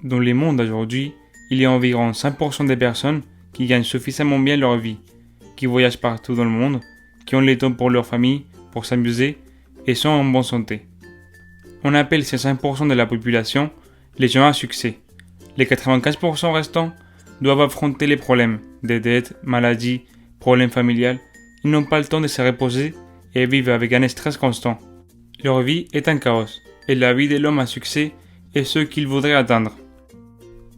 Dans le monde d'aujourd'hui, il y a environ 5% des personnes qui gagnent suffisamment bien leur vie, qui voyagent partout dans le monde, qui ont le temps pour leur famille, pour s'amuser et sont en bonne santé. On appelle ces 5% de la population les gens à succès. Les 95% restants doivent affronter les problèmes, des dettes, maladies, problèmes familiales. Ils n'ont pas le temps de se reposer et vivent avec un stress constant. Leur vie est un chaos et la vie de l'homme à succès est ce qu'il voudrait atteindre.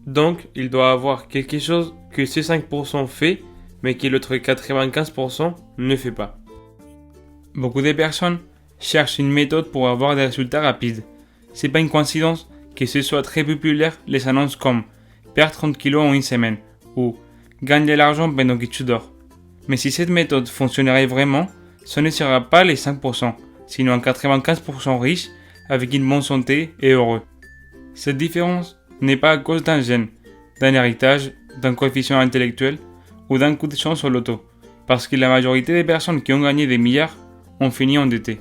Donc, il doit avoir quelque chose que ces 5% fait, mais que l'autre 95% ne fait pas. Beaucoup de personnes cherchent une méthode pour avoir des résultats rapides. C'est pas une coïncidence que ce soit très populaire les annonces comme perdre 30 kilos en une semaine ou gagne de l'argent pendant que tu dors. Mais si cette méthode fonctionnerait vraiment, ce ne sera pas les 5%, sinon un 95% riche avec une bonne santé et heureux. Cette différence n'est pas à cause d'un gène, d'un héritage, d'un coefficient intellectuel ou d'un coup de chance au loto, parce que la majorité des personnes qui ont gagné des milliards ont fini endettées.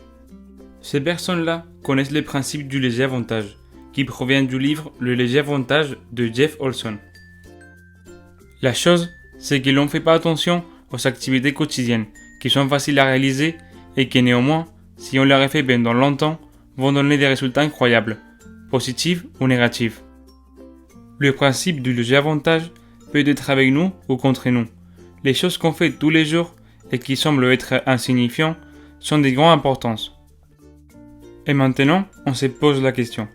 Ces personnes-là connaissent les principes du léger avantage, qui provient du livre Le léger avantage de Jeff Olson. La chose, c'est qu'ils n'ont fait pas attention aux activités quotidiennes, qui sont faciles à réaliser et qui néanmoins, si on les fait pendant longtemps, vont donner des résultats incroyables, positifs ou négatifs. Le principe du léger avantage peut être avec nous ou contre nous. Les choses qu'on fait tous les jours et qui semblent être insignifiantes sont de grande importance. Et maintenant, on se pose la question.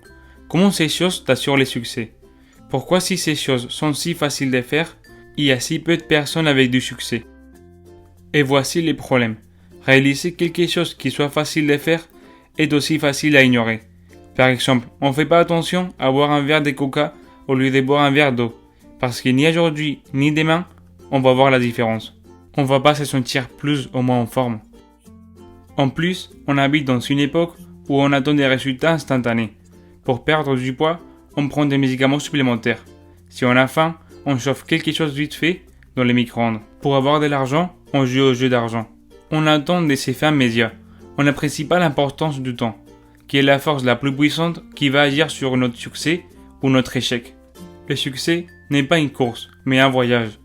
Comment ces choses t'assurent le succès? Pourquoi si ces choses sont si faciles de faire, il y a si peu de personnes avec du succès? Et voici les problèmes. Réaliser quelque chose qui soit facile de faire est aussi facile à ignorer. Par exemple, on ne fait pas attention à boire un verre de coca au lieu de boire un verre d'eau. Parce que ni aujourd'hui ni demain, on va voir la différence. On va pas se sentir plus ou moins en forme. En plus, on habite dans une époque où on attend des résultats instantanés. Pour perdre du poids, on prend des médicaments supplémentaires. Si on a faim, on chauffe quelque chose vite fait dans les micro-ondes. Pour avoir de l'argent, on joue au jeu d'argent. On attend de ces fins médias. On n'apprécie pas l'importance du temps, qui est la force la plus puissante qui va agir sur notre succès ou notre échec. Le succès n'est pas une course, mais un voyage.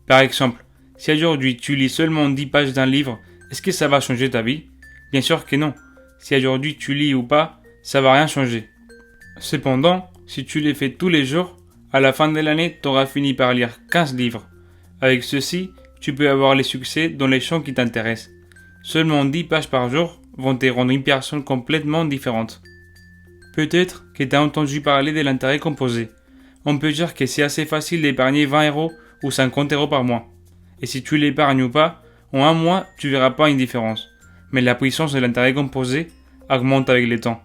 Par exemple, si aujourd'hui tu lis seulement 10 pages d'un livre, est-ce que ça va changer ta vie? Bien sûr que non. Si aujourd'hui tu lis ou pas, ça va rien changer. Cependant, si tu les fais tous les jours, à la fin de l'année, tu auras fini par lire 15 livres. Avec ceci, tu peux avoir les succès dans les champs qui t'intéressent. Seulement 10 pages par jour vont te rendre une personne complètement différente. Peut-être que tu as entendu parler de l'intérêt composé. On peut dire que c'est assez facile d'épargner 20 € ou 50 € par mois. Et si tu l'épargnes ou pas, en un mois, tu verras pas une différence. Mais la puissance de l'intérêt composé augmente avec le temps.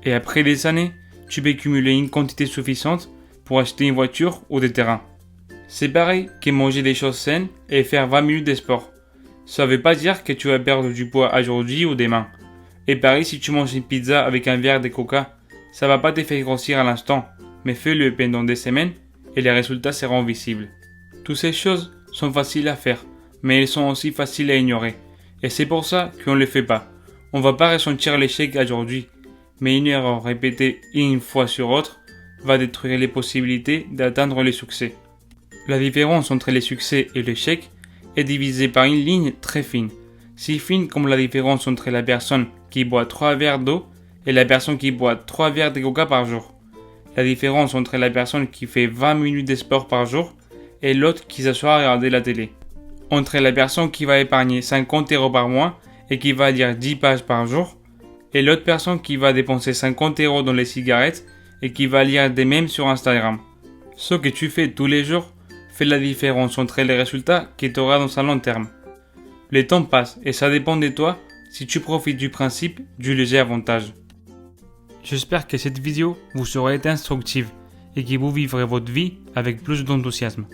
Et après des années, tu peux cumuler une quantité suffisante pour acheter une voiture ou des terrains. C'est pareil que manger des choses saines et faire 20 minutes de sport. Ça ne veut pas dire que tu vas perdre du poids aujourd'hui ou demain. Et pareil, si tu manges une pizza avec un verre de coca, ça va pas te faire grossir à l'instant, mais fais-le pendant des semaines et les résultats seront visibles. Toutes ces choses sont faciles à faire, mais elles sont aussi faciles à ignorer. Et c'est pour ça qu'on ne les fait pas. On va pas ressentir l'échec aujourd'hui, mais une erreur répétée une fois sur autre va détruire les possibilités d'atteindre le succès. La différence entre le succès et l'échec est divisée par une ligne très fine. Si fine comme la différence entre la personne qui boit 3 verres d'eau et la personne qui boit 3 verres de coca par jour. La différence entre la personne qui fait 20 minutes de sport par jour et l'autre qui s'assoit à regarder la télé. Entre la personne qui va épargner 50 € par mois et qui va lire 10 pages par jour et l'autre personne qui va dépenser 50 € dans les cigarettes et qui va lire des mèmes sur Instagram. Ce que tu fais tous les jours fait la différence entre les résultats que tu auras dans un long terme. Le temps passe et ça dépend de toi si tu profites du principe du léger avantage. J'espère que cette vidéo vous aura été instructive et que vous vivrez votre vie avec plus d'enthousiasme.